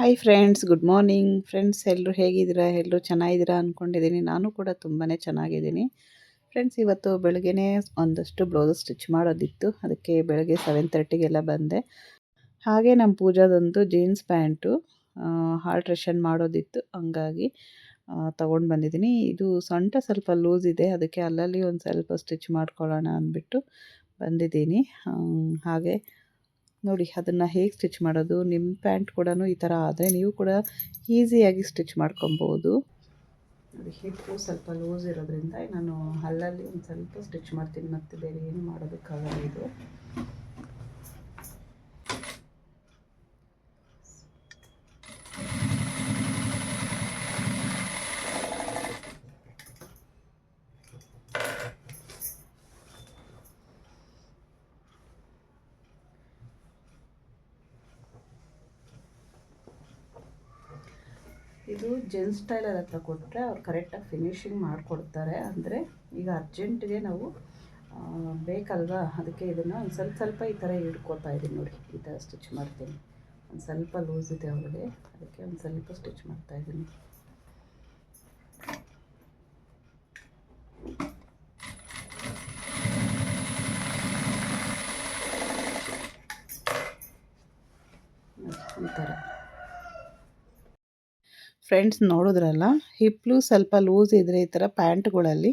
Hi friends, good morning friends. ಎಲ್ಲರೂ ಹೇಗಿದ್ದೀರಾ? ಎಲ್ಲರೂ ಚೆನ್ನಾಗಿದ್ದೀರಾ ಅಂದ್ಕೊಂಡಿದ್ದೀನಿ. ನಾನು ಕೂಡ ತುಂಬಾ ಚೆನ್ನಾಗಿದ್ದೀನಿ ಫ್ರೆಂಡ್ಸ್. ಇವತ್ತು ಬೆಳಗ್ಗೆನೇ ಒಂದಷ್ಟು ಬ್ಲೌಸ್ ಸ್ಟಿಚ್ ಮಾಡೋದಿತ್ತು, ಅದಕ್ಕೆ ಬೆಳಗ್ಗೆ 7:30ಗೆಲ್ಲ ಬಂದೆ. ಹಾಗೆ ನಮ್ಮ ಪೂಜಾದೊಂದು ಜೀನ್ಸ್ ಪ್ಯಾಂಟು ಆಲ್ಟ್ರೇಷನ್ ಮಾಡೋದಿತ್ತು, ಹಂಗಾಗಿ ತೊಗೊಂಡು ಬಂದಿದ್ದೀನಿ. ಇದು ಸೊಂಟ ಸ್ವಲ್ಪ ಲೂಸ್ ಇದೆ, ಅದಕ್ಕೆ ಅಲ್ಲಲ್ಲಿ ಒಂದು ಸ್ವಲ್ಪ ಸ್ಟಿಚ್ ಮಾಡ್ಕೊಳ್ಳೋಣ ಅಂದ್ಬಿಟ್ಟು ಬಂದಿದ್ದೀನಿ. ಹಾಗೆ ನೋಡಿ ಅದನ್ನು ಹೇಗೆ ಸ್ಟಿಚ್ ಮಾಡೋದು. ನಿಮ್ಮ ಪ್ಯಾಂಟ್ ಕೂಡ ಈ ಥರ ಆದರೆ ನೀವು ಕೂಡ ಈಸಿಯಾಗಿ ಸ್ಟಿಚ್ ಮಾಡ್ಕೊಬೋದು. ನೋಡಿ, ಹಿಪ್ಪು ಸ್ವಲ್ಪ ಲೂಸ್ ಇರೋದ್ರಿಂದ ನಾನು ಅಲ್ಲಲ್ಲಿ ಒಂದು ಸ್ವಲ್ಪ ಸ್ಟಿಚ್ ಮಾಡ್ತೀನಿ, ಮತ್ತು ಬೇರೆ ಏನು ಮಾಡೋದಕ್ಕಾಗಲ್ಲ. ಇದು ಇದು ಜೆಂಟ್ಸ್ ಟೈಲರ್ ಹತ್ರ ಕೊಟ್ಟರೆ ಅವ್ರು ಕರೆಕ್ಟಾಗಿ ಫಿನಿಶಿಂಗ್ ಮಾಡಿಕೊಡ್ತಾರೆ. ಅಂದರೆ ಈಗ ಅರ್ಜೆಂಟಿಗೆ ನಾವು ಬೇಕಲ್ವಾ, ಅದಕ್ಕೆ ಇದನ್ನು ಒಂದು ಸ್ವಲ್ಪ ಈ ಥರ ಹಿಡ್ಕೊತಾ ಇದ್ದೀನಿ. ನೋಡಿ, ಈ ಥರ ಸ್ಟಿಚ್ ಮಾಡ್ತೀನಿ. ಒಂದು ಸ್ವಲ್ಪ ಲೂಸ್ ಇದೆ ಅವ್ರಿಗೆ, ಅದಕ್ಕೆ ಒಂದು ಸ್ವಲ್ಪ ಸ್ಟಿಚ್ ಮಾಡ್ತಾಯಿದ್ದೀನಿ. ಈ ಥರ ಫ್ರೆಂಡ್ಸ್ ನೋಡಿದ್ರಲ್ಲ, ಹಿಪ್ಲು ಸ್ವಲ್ಪ ಲೂಸ್ ಇದ್ದರೆ ಈ ಥರ ಪ್ಯಾಂಟ್ಗಳಲ್ಲಿ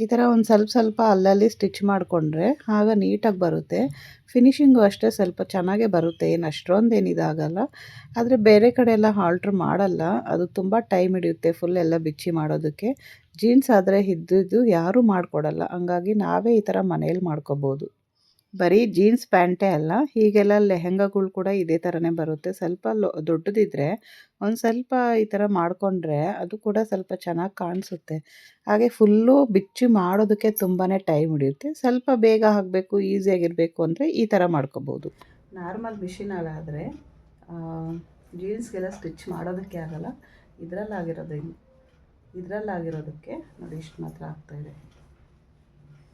ಈ ಥರ ಒಂದು ಸ್ವಲ್ಪ ಅಲ್ಲಲ್ಲಿ ಸ್ಟಿಚ್ ಮಾಡಿಕೊಂಡ್ರೆ ಆಗ ನೀಟಾಗಿ ಬರುತ್ತೆ. ಫಿನಿಶಿಂಗು ಅಷ್ಟೇ ಸ್ವಲ್ಪ ಚೆನ್ನಾಗೇ ಬರುತ್ತೆ, ಏನು ಅಷ್ಟೊಂದೇನು ಇದಾಗಲ್ಲ. ಆದರೆ ಬೇರೆ ಕಡೆ ಎಲ್ಲ ಆಲ್ಟ್ರ್ ಮಾಡಲ್ಲ, ಅದು ತುಂಬ ಟೈಮ್ ಹಿಡಿಯುತ್ತೆ ಫುಲ್ ಎಲ್ಲ ಬಿಚ್ಚಿ ಮಾಡೋದಕ್ಕೆ. ಜೀನ್ಸ್ ಆದರೆ ಇದ್ದಿದ್ದು ಯಾರೂ ಮಾಡಿಕೊಡಲ್ಲ, ಹಂಗಾಗಿ ನಾವೇ ಈ ಥರ ಮನೇಲಿ ಮಾಡ್ಕೋಬೋದು. ಬರೀ ಜೀನ್ಸ್ ಪ್ಯಾಂಟೇ ಅಲ್ಲ, ಹೀಗೆಲ್ಲ ಲೆಹೆಂಗಾಗಳು ಕೂಡ ಇದೇ ಥರನೇ ಬರುತ್ತೆ. ಸ್ವಲ್ಪ ದೊಡ್ಡದಿದ್ದರೆ ಒಂದು ಸ್ವಲ್ಪ ಈ ಥರ ಮಾಡಿಕೊಂಡ್ರೆ ಅದು ಕೂಡ ಸ್ವಲ್ಪ ಚೆನ್ನಾಗಿ ಕಾಣಿಸುತ್ತೆ. ಹಾಗೆ ಫುಲ್ಲು ಬಿಚ್ಚಿ ಮಾಡೋದಕ್ಕೆ ತುಂಬಾ ಟೈಮ್ ಹಿಡಿಯುತ್ತೆ. ಸ್ವಲ್ಪ ಬೇಗ ಆಗಬೇಕು, ಈಸಿಯಾಗಿರಬೇಕು ಅಂದರೆ ಈ ಥರ ಮಾಡ್ಕೋಬೋದು. ನಾರ್ಮಲ್ ಮಿಷಿನಲ್ಲಾದರೆ ಜೀನ್ಸ್ಗೆಲ್ಲ ಸ್ಟಿಚ್ ಮಾಡೋದಕ್ಕೆ ಆಗಲ್ಲ. ಇದರಲ್ಲಾಗಿರೋದಕ್ಕೆ ನೋಡಿ ಇಷ್ಟು ಮಾತ್ರ ಆಗ್ತಾಯಿದೆ.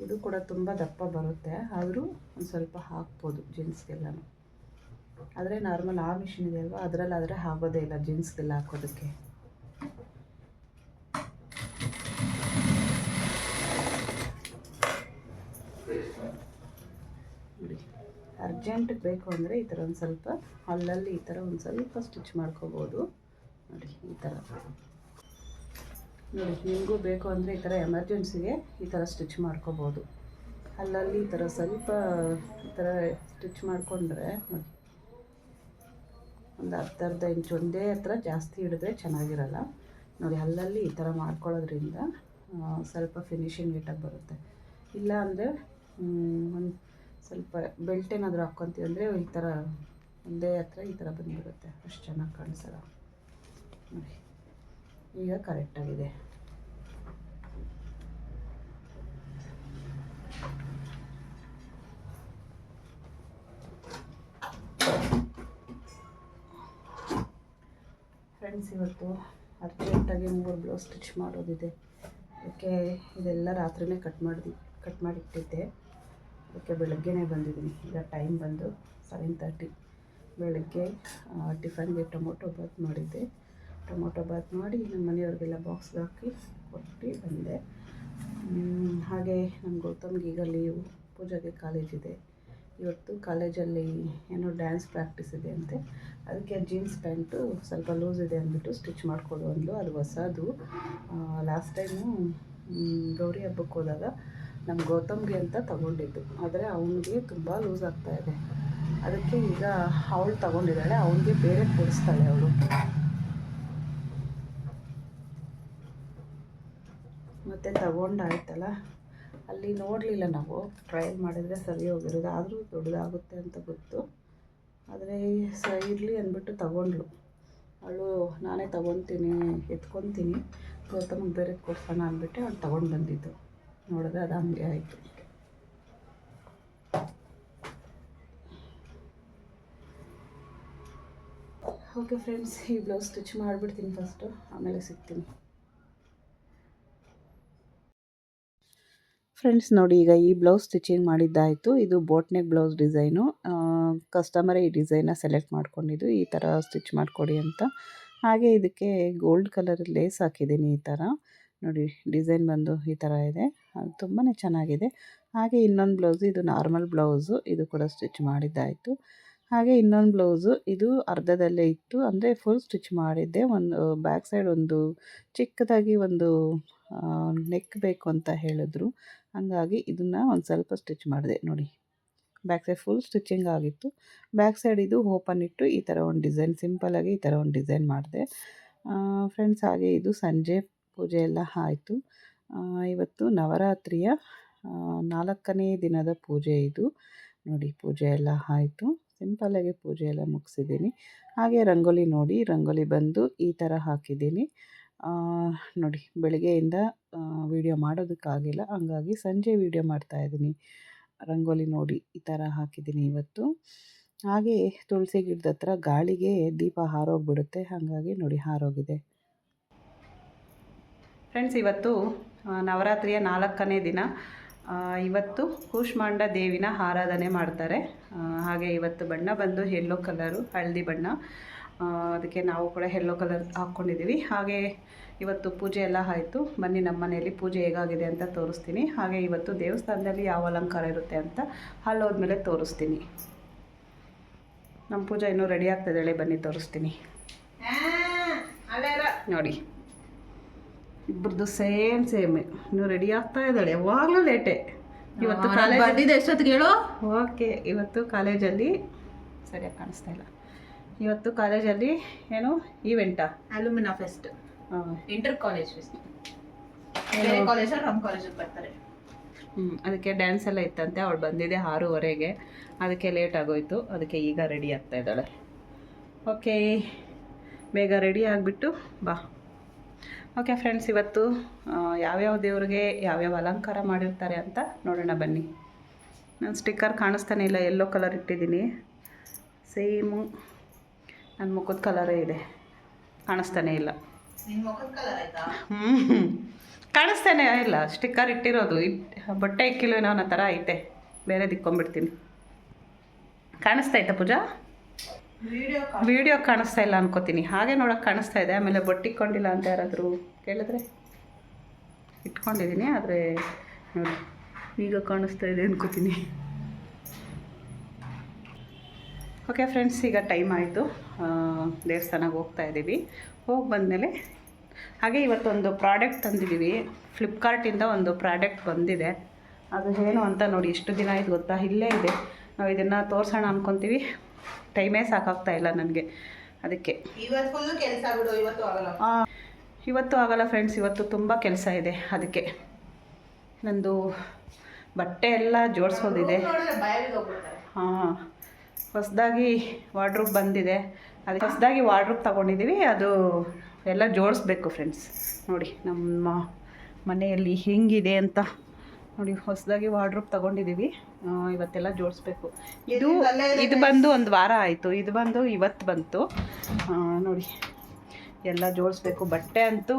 ಇದು ಕೂಡ ತುಂಬ ದಪ್ಪ ಬರುತ್ತೆ, ಆದರೂ ಒಂದು ಸ್ವಲ್ಪ ಹಾಕ್ಬೋದು ಜೀನ್ಸ್ಗೆಲ್ಲನೂ. ಆದರೆ ನಾರ್ಮಲ್ ಆ ಮಿಷಿನ್ ಇದೆ ಅಲ್ವಾ, ಅದರಲ್ಲಾದರೆ ಆಗೋದೇ ಇಲ್ಲ ಜೀನ್ಸ್ಗೆಲ್ಲ ಹಾಕೋದಕ್ಕೆ. ನೋಡಿ, ಅರ್ಜೆಂಟಿಗೆ ಬೇಕು ಅಂದರೆ ಈ ಥರ ಒಂದು ಸ್ವಲ್ಪ ಅಲ್ಲಲ್ಲಿ ಈ ಥರ ಒಂದು ಸ್ವಲ್ಪ ಸ್ಟಿಚ್ ಮಾಡ್ಕೋಬೋದು. ನೋಡಿ ಈ ಥರ. ನೋಡಿ, ನಿಮಗೂ ಬೇಕು ಅಂದರೆ ಈ ಥರ ಎಮರ್ಜೆನ್ಸಿಗೆ ಈ ಥರ ಸ್ಟಿಚ್ ಮಾಡ್ಕೋಬೋದು. ಅಲ್ಲಲ್ಲಿ ಈ ಥರ ಸ್ವಲ್ಪ ಈ ಥರ ಸ್ಟಿಚ್ ಮಾಡಿಕೊಂಡ್ರೆ ನೋಡಿ, ಒಂದು ಅರ್ಧ ಇಂಚ್ ಒಂದೇ ಹತ್ರ ಜಾಸ್ತಿ ಹಿಡಿದ್ರೆ ಚೆನ್ನಾಗಿರಲ್ಲ. ನೋಡಿ, ಅಲ್ಲಲ್ಲಿ ಈ ಥರ ಮಾಡ್ಕೊಳ್ಳೋದ್ರಿಂದ ಸ್ವಲ್ಪ ಫಿನಿಶಿಂಗ್ ನೀಟಾಗಿ ಬರುತ್ತೆ. ಇಲ್ಲ ಅಂದರೆ ಒಂದು ಸ್ವಲ್ಪ ಬೆಲ್ಟ್ ಏನಾದರೂ ಹಾಕ್ಕೊತೀವಿ ಅಂದರೆ ಈ ಥರ ಒಂದೇ ಹತ್ರ ಈ ಥರ ಬಂದುಬಿಡುತ್ತೆ, ಅಷ್ಟು ಚೆನ್ನಾಗಿ ಕಾಣಿಸಲ್ಲ. ನೋಡಿ, ಈಗ ಕರೆಕ್ಟಾಗಿದೆ. ಫ್ರೆಂಡ್ಸ್, ಇವತ್ತು ಅರ್ಜೆಂಟಾಗಿ 3 ಬ್ಲೌಸ್ ಸ್ಟಿಚ್ ಮಾಡೋದಿದೆ. ಅದಕ್ಕೆ ಇದೆಲ್ಲ ರಾತ್ರಿನೇ ಕಟ್ ಮಾಡಿಟ್ಟಿದ್ದೆ. ಅದಕ್ಕೆ ಬೆಳಗ್ಗೆನೇ ಬಂದಿದ್ದೀನಿ. ಈಗ ಟೈಮ್ ಬಂದು 7:30. ಬೆಳಗ್ಗೆ ಟಿಫನ್ಗೆ ಟೊಮೊಟೊ ಬಾತ್ ಮಾಡಿದ್ದೆ. ಟೊಮೊಟೊ ಬಾತ್ ಮಾಡಿ ನಮ್ಮ ಮನೆಯವ್ರಿಗೆಲ್ಲ ಬಾಕ್ಸ್ಗೆ ಹಾಕಿ ಕೊಟ್ಟು ಬಂದೆ. ಹಾಗೆ ನಮ್ಮ ಗೌತಮ್ಗೆ ಈಗ ಲೀವು, ಪೂಜೆಗೆ ಕಾಲೇಜಿದೆ ಇವತ್ತು. ಕಾಲೇಜಲ್ಲಿ ಏನೋ ಡ್ಯಾನ್ಸ್ ಪ್ರಾಕ್ಟೀಸ್ ಇದೆ ಅಂತೆ, ಅದಕ್ಕೆ ಜೀನ್ಸ್ ಪ್ಯಾಂಟು ಸ್ವಲ್ಪ ಲೂಸ್ ಇದೆ ಅಂದ್ಬಿಟ್ಟು ಸ್ಟಿಚ್ ಮಾಡಿಕೊಡು ಅಂದ್ಲು. ಅದು ಹೊಸದು. ಲಾಸ್ಟ್ ಟೈಮು ಗೌರಿ ಹಬ್ಬಕ್ಕೆ ಹೋದಾಗ ನಮ್ಮ ಗೌತಮ್ಗೆ ಅಂತ ತಗೊಂಡಿದ್ದು, ಆದರೆ ಅವನಿಗೆ ತುಂಬ ಲೂಸ್ ಆಗ್ತಾಯಿದೆ. ಅದಕ್ಕೆ ಈಗ ಅವಳು ತಗೊಂಡಿದ್ದಾಳೆ, ಅವನಿಗೆ ಬೇರೆ ಕೊಡಿಸ್ತಾಳೆ ಅವಳು. ಮತ್ತು ತಗೊಂಡಾಯ್ತಲ್ಲ, ಅಲ್ಲಿ ನೋಡಲಿಲ್ಲ ನಾವು, ಟ್ರಯಲ್ ಮಾಡಿದರೆ ಸರಿ ಹೋಗಿರೋದು, ಆದರೂ ದೊಡ್ಡದಾಗುತ್ತೆ ಅಂತ ಗೊತ್ತು. ಆದರೆ ಇರಲಿ ಅಂದ್ಬಿಟ್ಟು ತಗೊಂಡ್ಳು ಅವಳು. ನಾನೇ ತೊಗೊತೀನಿ, ಎತ್ಕೊತೀನಿ, ಗೌತಮ್ಗೆ ಬೇರೆ ಕೊಡ್ಸೋಣ ಅಂದ್ಬಿಟ್ಟು ಅವ್ಳು ತೊಗೊಂಡು ಬಂದಿದ್ದು. ನೋಡಿದ್ರೆ ಅದು ಹಂಗೆ ಆಯಿತು. ಓಕೆ ಫ್ರೆಂಡ್ಸ್, ಈ ಬ್ಲೌಸ್ ಸ್ಟಿಚ್ ಮಾಡಿಬಿಡ್ತೀನಿ ಫಸ್ಟು, ಆಮೇಲೆ ಸಿಗ್ತೀನಿ. ಫ್ರೆಂಡ್ಸ್ ನೋಡಿ, ಈಗ ಈ ಬ್ಲೌಸ್ ಸ್ಟಿಚಿಂಗ್ ಮಾಡಿದ್ದಾಯಿತು. ಇದು ಬೋಟ್ ನೆಕ್ ಬ್ಲೌಸ್ ಡಿಸೈನು. ಕಸ್ಟಮರೇ ಈ ಡಿಸೈನ್ನ ಸೆಲೆಕ್ಟ್ ಮಾಡ್ಕೊಂಡಿದ್ದು, ಈ ಥರ ಸ್ಟಿಚ್ ಮಾಡಿಕೊಡಿ ಅಂತ. ಹಾಗೆ ಇದಕ್ಕೆ ಗೋಲ್ಡ್ ಕಲರ್ ಲೇಸ್ ಹಾಕಿದ್ದೀನಿ. ಈ ಥರ ನೋಡಿ, ಡಿಸೈನ್ ಬಂದು ಈ ಥರ ಇದೆ. ಅದು ತುಂಬಾ ಚೆನ್ನಾಗಿದೆ. ಹಾಗೆ ಇನ್ನೊಂದು ಬ್ಲೌಸು, ಇದು ನಾರ್ಮಲ್ ಬ್ಲೌಸು, ಇದು ಕೂಡ ಸ್ಟಿಚ್ ಮಾಡಿದ್ದಾಯಿತು. ಹಾಗೆ ಇನ್ನೊಂದು ಬ್ಲೌಸು, ಇದು ಅರ್ಧದಲ್ಲೇ ಇತ್ತು, ಅಂದರೆ ಫುಲ್ ಸ್ಟಿಚ್ ಮಾಡಿದ್ದೆ. ಒಂದು ಬ್ಯಾಕ್ ಸೈಡ್ ಒಂದು ಚಿಕ್ಕದಾಗಿ ಒಂದು ನೆಕ್ ಬೇಕು ಅಂತ ಹೇಳಿದ್ರು. ಹಾಗಾಗಿ ಇದನ್ನು ಒಂದು ಸ್ವಲ್ಪ ಸ್ಟಿಚ್ ಮಾಡಿದೆ ನೋಡಿ. ಬ್ಯಾಕ್ ಸೈಡ್ ಫುಲ್ ಸ್ಟಿಚಿಂಗ್ ಆಗಿತ್ತು. ಬ್ಯಾಕ್ ಸೈಡ್ ಇದು ಓಪನ್ ಇಟ್ಟು ಈ ಥರ ಒಂದು ಡಿಸೈನ್, ಸಿಂಪಲಾಗಿ ಈ ಥರ ಒಂದು ಡಿಸೈನ್ ಮಾಡಿದೆ. ಫ್ರೆಂಡ್ಸ್, ಹಾಗೆ ಇದು ಸಂಜೆ ಪೂಜೆ ಎಲ್ಲ ಆಯಿತು. ಇವತ್ತು ನವರಾತ್ರಿಯ 4ನೇ ದಿನದ ಪೂಜೆ ಇದು ನೋಡಿ. ಪೂಜೆ ಎಲ್ಲ ಆಯಿತು. ಸಿಂಪಲ್ಲಾಗಿ ಪೂಜೆ ಎಲ್ಲ ಮುಗಿಸಿದ್ದೀನಿ. ಹಾಗೆ ರಂಗೋಲಿ ನೋಡಿ, ರಂಗೋಲಿ ಬಂದು ಈ ಥರ ಹಾಕಿದ್ದೀನಿ ನೋಡಿ. ಬೆಳಗ್ಗೆಯಿಂದ ವೀಡಿಯೋ ಮಾಡೋದಕ್ಕಾಗಿಲ್ಲ, ಹಂಗಾಗಿ ಸಂಜೆ ವೀಡಿಯೋ ಮಾಡ್ತಾಯಿದ್ದೀನಿ. ರಂಗೋಲಿ ನೋಡಿ ಈ ಥರ ಹಾಕಿದ್ದೀನಿ ಇವತ್ತು. ಹಾಗೆ ತುಳಸಿ ಗಿಡದ ಹತ್ರ ಗಾಳಿಗೆ ದೀಪ ಹಾರೋಗ್ಬಿಡುತ್ತೆ, ಹಾಗಾಗಿ ನೋಡಿ ಹಾರೋಗಿದೆ. ಫ್ರೆಂಡ್ಸ್, ಇವತ್ತು ನವರಾತ್ರಿಯ 4ನೇ ದಿನ. ಇವತ್ತು ಕೂಷ್ಮಾಂಡ ದೇವಿನ ಆರಾಧನೆ ಮಾಡ್ತಾರೆ. ಹಾಗೆ ಇವತ್ತು ಬಣ್ಣ ಬಂದು ಯೆಲ್ಲೋ ಕಲರು, ಹಳದಿ ಬಣ್ಣ. ಅದಕ್ಕೆ ನಾವು ಕೂಡ ಯೆಲ್ಲೋ ಕಲರ್ ಹಾಕ್ಕೊಂಡಿದ್ದೀವಿ. ಹಾಗೆ ಇವತ್ತು ಪೂಜೆ ಎಲ್ಲ ಆಯಿತು. ಬನ್ನಿ ನಮ್ಮ ಮನೆಯಲ್ಲಿ ಪೂಜೆ ಹೇಗಾಗಿದೆ ಅಂತ ತೋರಿಸ್ತೀನಿ. ಹಾಗೆ ಇವತ್ತು ದೇವಸ್ಥಾನದಲ್ಲಿ ಯಾವ ಅಲಂಕಾರ ಇರುತ್ತೆ ಅಂತ ಅಲ್ಲೋದ್ಮೇಲೆ ತೋರಿಸ್ತೀನಿ. ನಮ್ಮ ಪೂಜೆ ಇನ್ನೂ ರೆಡಿ ಆಗ್ತಿದ್ದಾಳೆ, ಬನ್ನಿ ತೋರಿಸ್ತೀನಿ. ನೋಡಿ, ಇಬ್ಬರದು ಸೇಮ್ ಇನ್ನೂ ರೆಡಿ ಆಗ್ತಾ ಇದ್ದಾಳೆ. ಯಾವಾಗಲೂ ಲೇಟೆ. ಇವತ್ತು ಕಾಲೇಜ್ ಬಂದಿದೆ. ಎಷ್ಟೊತ್ತಿಗೆ ಹೇಳು? ಓಕೆ, ಇವತ್ತು ಕಾಲೇಜಲ್ಲಿ ಸರಿಯಾಗಿ ಕಾಣಿಸ್ತಾ ಇಲ್ಲ. ಇವತ್ತು ಕಾಲೇಜಲ್ಲಿ ಏನು ಈವೆಂಟಾ? Alumina fest, inter college fest. ಕಾಲೇಜಲ್ಲಿ ನಮ್ಮ ಕಾಲೇಜಿಗೆ ಬರ್ತಾರೆ. ಅದಕ್ಕೆ ಡ್ಯಾನ್ಸ್ ಎಲ್ಲ ಇತ್ತಂತೆ. ಅವಳು ಬಂದಿದೆ 6:30ಗೆ. ಅದಕ್ಕೆ ಲೇಟ್ ಆಗೋಯ್ತು. ಅದಕ್ಕೆ ಈಗ ರೆಡಿ ಆಗ್ತಾ ಇದ್ದಾಳೆ. ಓಕೆ, ಬೇಗ ರೆಡಿ ಆಗಿಬಿಟ್ಟು ಬಾ. ಓಕೆ ಫ್ರೆಂಡ್ಸ್, ಇವತ್ತು ಯಾವ್ಯಾವ ದೇವ್ರಿಗೆ ಯಾವ್ಯಾವ ಅಲಂಕಾರ ಮಾಡಿರ್ತಾರೆ ಅಂತ ನೋಡೋಣ ಬನ್ನಿ. ನಾನು ಸ್ಟಿಕ್ಕರ್ ಕಾಣಿಸ್ತಾನೆ ಇಲ್ಲ, ಯೆಲ್ಲೋ ಕಲರ್ ಇಟ್ಟಿದ್ದೀನಿ. ಸೇಮು ನನ್ನ ಮುಖದ ಕಲರೇ ಇದೆ, ಕಾಣಿಸ್ತಾನೆ ಇಲ್ಲ. ಕಾಣಿಸ್ತಾನೆ ಇಲ್ಲ, ಸ್ಟಿಕ್ಕರ್ ಇಟ್ಟಿರೋದು. ಬಟ್ಟೆ ಇಕ್ಕಿಲ್ಲ ಅನ್ನೋ ಥರ ಐತೆ. ಬೇರೆ ದಿಕ್ಕೊಂಬಿಡ್ತೀನಿ. ಕಾಣಿಸ್ತಾ ಪೂಜಾ? ವಿಡಿಯೋ ಕಾಣಿಸ್ತಾ ಇಲ್ಲ ಅನ್ಕೋತೀನಿ. ಹಾಗೆ ನೋಡೋಕೆ ಕಾಣಿಸ್ತಾ ಇದೆ. ಆಮೇಲೆ ಬೊಟ್ಟಿಕ್ಕೊಂಡಿಲ್ಲ ಅಂತ ಯಾರಾದರೂ ಕೇಳಿದ್ರೆ ಇಟ್ಕೊಂಡಿದ್ದೀನಿ, ಆದರೆ ನೋಡಿ ಈಗ ಕಾಣಿಸ್ತಾ ಇದೆ ಅನ್ಕೋತೀನಿ. ಓಕೆ ಫ್ರೆಂಡ್ಸ್, ಈಗ ಟೈಮ್ ಆಯಿತು. ದೇವಸ್ಥಾನಕ್ಕೆ ಹೋಗ್ತಾ ಇದ್ದೀವಿ. ಹೋಗಿ ಬಂದಮೇಲೆ ಹಾಗೆ ಇವತ್ತೊಂದು ಪ್ರಾಡಕ್ಟ್ ತಂದಿದ್ದೀವಿ. ಫ್ಲಿಪ್ಕಾರ್ಟಿಂದ ಒಂದು ಪ್ರಾಡಕ್ಟ್ ಬಂದಿದೆ. ಅದು ಏನು ಅಂತ ನೋಡಿ. ಎಷ್ಟು ದಿನ ಆಯ್ತು ಗೊತ್ತಾ? ಇಲ್ಲೇ ಇದೆ. ನಾವು ಇದನ್ನು ತೋರಿಸೋಣ ಅಂದ್ಕೊತೀವಿ. ಟೈಮೇ ಸಾಕಾಗ್ತಾ ಇಲ್ಲ ನನಗೆ. ಅದಕ್ಕೆ ಇವತ್ತು ಫುಲ್ಲು ಕೆಲಸ ಬಿಡು. ಇವತ್ತು ಆಗಲ್ಲ ಫ್ರೆಂಡ್ಸ್, ಇವತ್ತು ತುಂಬ ಕೆಲಸ ಇದೆ. ಅದಕ್ಕೆ ನಂದು ಬಟ್ಟೆ ಎಲ್ಲ ಜೋಡಿಸೋದಿದೆ. ಹಾಂ, ಹೊಸದಾಗಿ ವಾರ್ಡ್ರೋಬ್ ಬಂದಿದೆ. ಅದಕ್ಕೆ ಹೊಸದಾಗಿ ವಾರ್ಡ್ರೋಬ್ ತೊಗೊಂಡಿದ್ದೀವಿ. ಅದು ಎಲ್ಲ ಜೋಡಿಸ್ಬೇಕು ಫ್ರೆಂಡ್ಸ್. ನೋಡಿ ನಮ್ಮ ಮನೆಯಲ್ಲಿ ಹೆಂಗಿದೆ ಅಂತ ನೋಡಿ. ಹೊಸದಾಗಿ ವಾರ್ಡ್ರೋಬ್ ತೊಗೊಂಡಿದ್ದೀವಿ. ಇವತ್ತೆಲ್ಲ ಜೋಡಿಸ್ಬೇಕು. ಇದು ಬಂದು ಒಂದು ವಾರ ಆಯಿತು. ಇದು ಬಂದು ಇವತ್ತು ಬಂತು. ನೋಡಿ ಎಲ್ಲ ಜೋಡಿಸ್ಬೇಕು. ಬಟ್ಟೆ ಅಂತೂ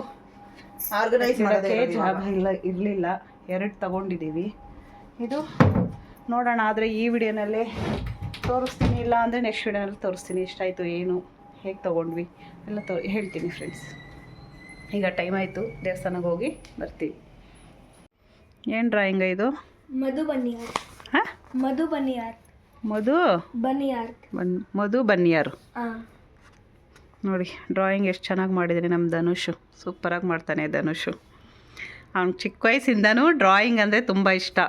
ಆರ್ಗನೈಸ್ ಮಾಡೋಕ್ಕೆ ಜಾಗ ಇರಲಿಲ್ಲ. 2 ತೊಗೊಂಡಿದ್ದೀವಿ. ಇದು ನೋಡೋಣ, ಆದರೆ ಈ ವಿಡಿಯೋನಲ್ಲೇ ತೋರಿಸ್ತೀನಿ, ಇಲ್ಲ ಅಂದರೆ ನೆಕ್ಸ್ಟ್ ವಿಡಿಯೋನಲ್ಲಿ ತೋರಿಸ್ತೀನಿ. ಎಷ್ಟಾಯಿತು, ಏನು, ಹೇಗೆ ತೊಗೊಂಡ್ವಿ ಎಲ್ಲ ಹೇಳ್ತೀನಿ ಫ್ರೆಂಡ್ಸ್. ಈಗ ಟೈಮ್ ಆಯಿತು, ದೇವಸ್ಥಾನಕ್ಕೆ ಹೋಗಿ ಬರ್ತೀವಿ. ಏನು ಡ್ರಾಯಿಂಗ ಇದು? ಮಧು ಬನ್ನಿಯಾರ್. ಹಾಂ, ಮಧು ಬನ್ನಿಯಾರ್. ಮಧು ಬನ್ನಿಯಾರ್. ಮಧು ಬನ್ನಿಯಾರು. ನೋಡಿ ಡ್ರಾಯಿಂಗ್ ಎಷ್ಟು ಚೆನ್ನಾಗಿ ಮಾಡಿದ್ದೀನಿ ನಮ್ಮ ಧನುಷು. ಸೂಪರಾಗಿ ಮಾಡ್ತಾನೆ ಧನುಷು. ಅವ್ನು ಚಿಕ್ಕ ವಯಸ್ಸಿಂದನೂ ಡ್ರಾಯಿಂಗ್ ಅಂದರೆ ತುಂಬ ಇಷ್ಟ.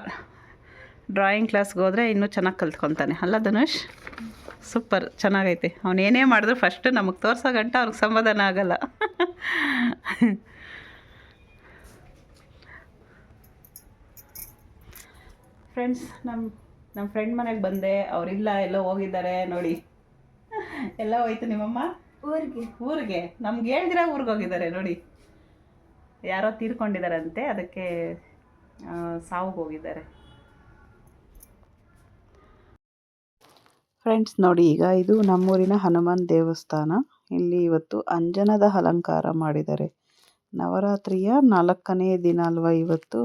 ಡ್ರಾಯಿಂಗ್ ಕ್ಲಾಸ್ಗೆ ಹೋದರೆ ಇನ್ನೂ ಚೆನ್ನಾಗಿ ಕಲ್ತ್ಕೊತಾನೆ ಅಲ್ಲ ಧನುಷ್? ಸೂಪರ್, ಚೆನ್ನಾಗೈತೆ. ಅವ್ನು ಏನೇ ಮಾಡಿದ್ರು ಫಸ್ಟು ನಮಗೆ ತೋರ್ಸೋ ಗಂಟ ಅವ್ರಿಗೆ ಸಮಾಧಾನ ಆಗಲ್ಲ. ಫ್ರೆಂಡ್ಸ್, ನಮ್ಮ ಫ್ರೆಂಡ್ ಮನೆಗೆ ಬಂದೆ. ಅವರಿಲ್ಲ, ಎಲ್ಲೋ ಹೋಗಿದ್ದಾರೆ ನೋಡಿ. ಎಲ್ಲ ಹೋಯ್ತು ನಿಮ್ಮಮ್ಮ ಊರಿಗೆ. ನಮ್ಗೆ ಹೇಳ್ದಿರ ಊರಿಗೆ ಹೋಗಿದ್ದಾರೆ ನೋಡಿ. ಯಾರೋ ತೀರ್ಕೊಂಡಿದ್ದಾರಂತೆ, ಅದಕ್ಕೆ ಸಾವುಗೆ ಹೋಗಿದ್ದಾರೆ. ಫ್ರೆಂಡ್ಸ್ ನೋಡಿ, ಈಗ ಇದು ನಮ್ಮೂರಿನ ಹನುಮಾನ್ ದೇವಸ್ಥಾನ. ಇಲ್ಲಿ ಇವತ್ತು ಅಂಜನದ ಅಲಂಕಾರ ಮಾಡಿದ್ದಾರೆ. ನವರಾತ್ರಿಯ 4ನೇ ದಿನ ಅಲ್ವಾ ಇವತ್ತು.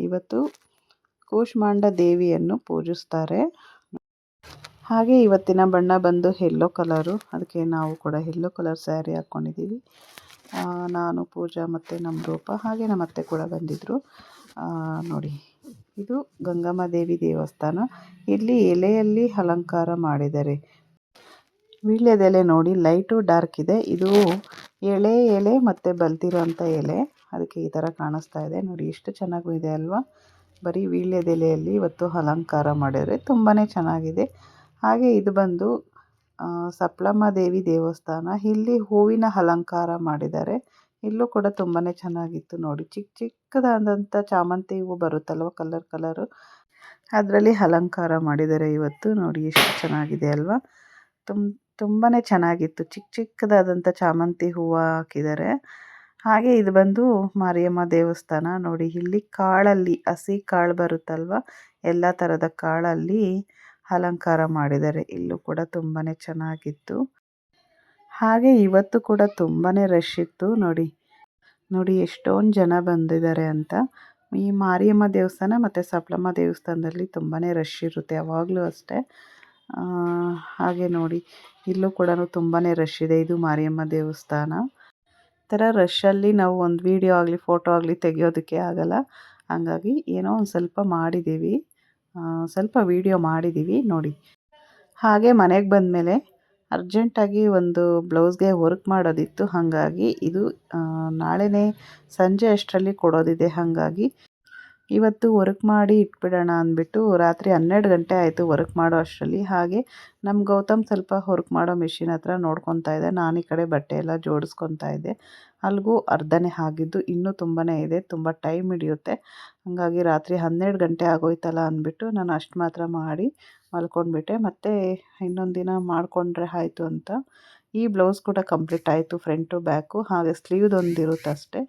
ಇವತ್ತು ಕೂಷ್ಮಾಂಡ ದೇವಿಯನ್ನು ಪೂಜಿಸ್ತಾರೆ. ಹಾಗೆ ಇವತ್ತಿನ ಬಣ್ಣ ಬಂದು ಯೆಲ್ಲೋ ಕಲರು, ಅದಕ್ಕೆ ನಾವು ಕೂಡ ಯೆಲ್ಲೋ ಕಲರ್ ಸ್ಯಾರಿ ಹಾಕ್ಕೊಂಡಿದ್ದೀವಿ. ನಾನು ಪೂಜಾ ಮತ್ತು ನಮ್ಮ ರೂಪ ಹಾಗೆ ನಮ್ಮ ಅತ್ತೆ ಕೂಡ ಬಂದಿದ್ದರು. ನೋಡಿ, ಇದು ಗಂಗಮ್ಮ ದೇವಿ ದೇವಸ್ಥಾನ. ಇಲ್ಲಿ ಎಲೆಯಲ್ಲಿ ಅಲಂಕಾರ ಮಾಡಿದ್ದಾರೆ. ವೀಳ್ಯದೆಲೆ ನೋಡಿ, ಲೈಟು ಡಾರ್ಕ್ ಇದೆ. ಇದು ಎಲೆ ಮತ್ತು ಬಲ್ತಿರೋಂಥ ಎಲೆ, ಅದಕ್ಕೆ ಈ ಥರ ಕಾಣಿಸ್ತಾ ಇದೆ. ನೋಡಿ ಎಷ್ಟು ಚೆನ್ನಾಗಿದೆ ಅಲ್ವಾ. ಬರೀ ವೀಳ್ಯದೆಲೆಯಲ್ಲಿ ಇವತ್ತು ಅಲಂಕಾರ ಮಾಡಿದರೆ ತುಂಬಾ ಚೆನ್ನಾಗಿದೆ. ಹಾಗೆ ಇದು ಬಂದು ಸಪ್ಲಮ್ಮ ದೇವಿ ದೇವಸ್ಥಾನ. ಇಲ್ಲಿ ಹೂವಿನ ಅಲಂಕಾರ ಮಾಡಿದ್ದಾರೆ. ಇಲ್ಲೂ ಕೂಡ ತುಂಬಾ ಚೆನ್ನಾಗಿತ್ತು. ನೋಡಿ, ಚಿಕ್ಕದಾದಂಥ ಚಾಮಂತಿ ಹೂವು ಬರುತ್ತಲ್ವ, ಕಲರು, ಅದರಲ್ಲಿ ಅಲಂಕಾರ ಮಾಡಿದ್ದಾರೆ ಇವತ್ತು. ನೋಡಿ ಎಷ್ಟು ಚೆನ್ನಾಗಿದೆ ಅಲ್ವಾ. ತುಂಬಾ ಚೆನ್ನಾಗಿತ್ತು. ಚಿಕ್ಕದಾದಂಥ ಚಾಮಂತಿ ಹೂವು ಹಾಕಿದ್ದಾರೆ. ಹಾಗೆ ಇದು ಬಂದು ಮಾರಿಯಮ್ಮ ದೇವಸ್ಥಾನ. ನೋಡಿ, ಇಲ್ಲಿ ಕಾಳಲ್ಲಿ ಹಸಿ ಕಾಳು ಬರುತ್ತಲ್ವ, ಎಲ್ಲ ಥರದ ಕಾಳಲ್ಲಿ ಅಲಂಕಾರ ಮಾಡಿದ್ದಾರೆ. ಇಲ್ಲೂ ಕೂಡ ತುಂಬಾ ಚೆನ್ನಾಗಿತ್ತು. ಹಾಗೆ ಇವತ್ತು ಕೂಡ ತುಂಬಾ ರಶ್ ಇತ್ತು. ನೋಡಿ ಎಷ್ಟೊಂದು ಜನ ಬಂದಿದ್ದಾರೆ ಅಂತ. ಈ ಮಾರಿಯಮ್ಮ ದೇವಸ್ಥಾನ ಮತ್ತು ಸಪ್ಲಮ್ಮ ದೇವಸ್ಥಾನದಲ್ಲಿ ತುಂಬಾ ರಶ್ ಇರುತ್ತೆ ಯಾವಾಗಲೂ ಅಷ್ಟೇ. ಹಾಗೆ ನೋಡಿ, ಇಲ್ಲೂ ಕೂಡ ತುಂಬಾ ರಶ್ ಇದೆ. ಇದು ಮಾರಿಯಮ್ಮ ದೇವಸ್ಥಾನ. ಈ ಥರ ರಶಲ್ಲಿ ನಾವು ಒಂದು ವಿಡಿಯೋ ಆಗಲಿ ಫೋಟೋ ಆಗಲಿ ತೆಗೆಯೋದಕ್ಕೆ ಆಗಲ್ಲ. ಹಾಗಾಗಿ ಏನೋ ಒಂದು ಸ್ವಲ್ಪ ಮಾಡಿದ್ದೀವಿ, ಸ್ವಲ್ಪ ವಿಡಿಯೋ ಮಾಡಿದ್ದೀವಿ ನೋಡಿ. ಹಾಗೆ ಮನೆಗೆ ಬಂದಮೇಲೆ ಅರ್ಜೆಂಟಾಗಿ ಒಂದು ಬ್ಲೌಸ್ಗೆ ವರ್ಕ್ ಮಾಡೋದಿತ್ತು. ಹಾಗಾಗಿ ಇದು ನಾಳೆನೇ ಸಂಜೆ ಅಷ್ಟರಲ್ಲಿ ಕೊಡೋದಿದೆ. ಹಾಗಾಗಿ ಇವತ್ತು ವರ್ಕ್ ಮಾಡಿ ಇಟ್ಬಿಡೋಣ ಅಂದ್ಬಿಟ್ಟು ರಾತ್ರಿ 12 ಗಂಟೆ ಆಯಿತು ವರ್ಕ್ ಮಾಡೋ ಅಷ್ಟರಲ್ಲಿ. ಹಾಗೆ ನಮ್ಮ ಗೌತಮ್ ಸ್ವಲ್ಪ ವರ್ಕ್ ಮಾಡೋ ಮಿಷಿನ್ ಹತ್ರ ನೋಡ್ಕೊತಾ ಇದ್ದೆ. ನಾನು ಈ ಕಡೆ ಬಟ್ಟೆ ಎಲ್ಲ ಜೋಡಿಸ್ಕೊತಾ ಇದ್ದೆ. ಅಲ್ಲಿಗೂ ಅರ್ಧನೇ ಆಗಿದ್ದು, ಇನ್ನೂ ತುಂಬಾ ಇದೆ, ತುಂಬ ಟೈಮ್ ಹಿಡಿಯುತ್ತೆ. ಹಾಗಾಗಿ ರಾತ್ರಿ 12 ಗಂಟೆ ಆಗೋಯ್ತಲ್ಲ ಅಂದ್ಬಿಟ್ಟು ನಾನು ಅಷ್ಟು ಮಾತ್ರ ಮಾಡಿ ಮಲ್ಕೊಂಡ್ಬಿಟ್ಟೆ. ಮತ್ತು ಇನ್ನೊಂದು ದಿನ ಮಾಡಿಕೊಂಡ್ರೆ ಆಯಿತು ಅಂತ. ಈ ಬ್ಲೌಸ್ ಕೂಡ ಕಂಪ್ಲೀಟ್ ಆಯಿತು, ಫ್ರಂಟು ಬ್ಯಾಕು. ಹಾಗೆ ಸ್ಲೀವ್ದೊಂದು ಇರುತ್ತೆ ಅಷ್ಟೇ.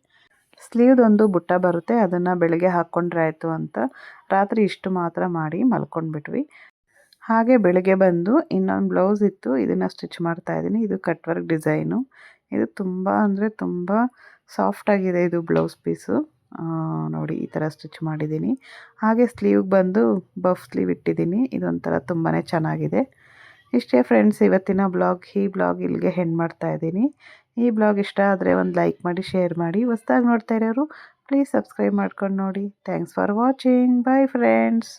ಸ್ಲೀವ್ದೊಂದು ಬುಟ್ಟ ಬರುತ್ತೆ, ಅದನ್ನು ಬೆಳಗ್ಗೆ ಹಾಕ್ಕೊಂಡ್ರೆ ಆಯಿತು ಅಂತ ರಾತ್ರಿ ಇಷ್ಟು ಮಾತ್ರ ಮಾಡಿ ಮಲ್ಕೊಂಡ್ಬಿಟ್ವಿ. ಹಾಗೆ ಬೆಳಗ್ಗೆ ಬಂದು ಇನ್ನೊಂದು ಬ್ಲೌಸ್ ಇತ್ತು, ಇದನ್ನು ಸ್ಟಿಚ್ ಮಾಡ್ತಾಯಿದ್ದೀನಿ. ಇದು ಕಟ್ ವರ್ಕ್ ಡಿಸೈನು. ಇದು ತುಂಬ ಅಂದರೆ ತುಂಬ ಸಾಫ್ಟಾಗಿದೆ ಇದು ಬ್ಲೌಸ್ ಪೀಸು. ನೋಡಿ, ಈ ಥರ ಸ್ಟಿಚ್ ಮಾಡಿದ್ದೀನಿ. ಹಾಗೆ ಸ್ಲೀವ್ಗೆ ಬಂದು ಬಫ್ ಸ್ಲೀವ್ ಇಟ್ಟಿದ್ದೀನಿ. ಇದೊಂಥರ ತುಂಬಾ ಚೆನ್ನಾಗಿದೆ. ಇಷ್ಟೇ ಫ್ರೆಂಡ್ಸ್ ಇವತ್ತಿನ ಬ್ಲಾಗ್. ಈ ಬ್ಲಾಗ್ ಇಲ್ಲಿಗೆ ಎಂಡ್ ಮಾಡ್ತಾಯಿದ್ದೀನಿ. ಈ ಬ್ಲಾಗ್ ಇಷ್ಟ ಆದರೆ ಒಂದು ಲೈಕ್ ಮಾಡಿ, ಶೇರ್ ಮಾಡಿ. ಹೊಸ್ದಾಗಿ ನೋಡ್ತಾ ಇರೋರು ಪ್ಲೀಸ್ ಸಬ್ಸ್ಕ್ರೈಬ್ ಮಾಡ್ಕೊಂಡು ನೋಡಿ. Thanks for watching. Bye friends.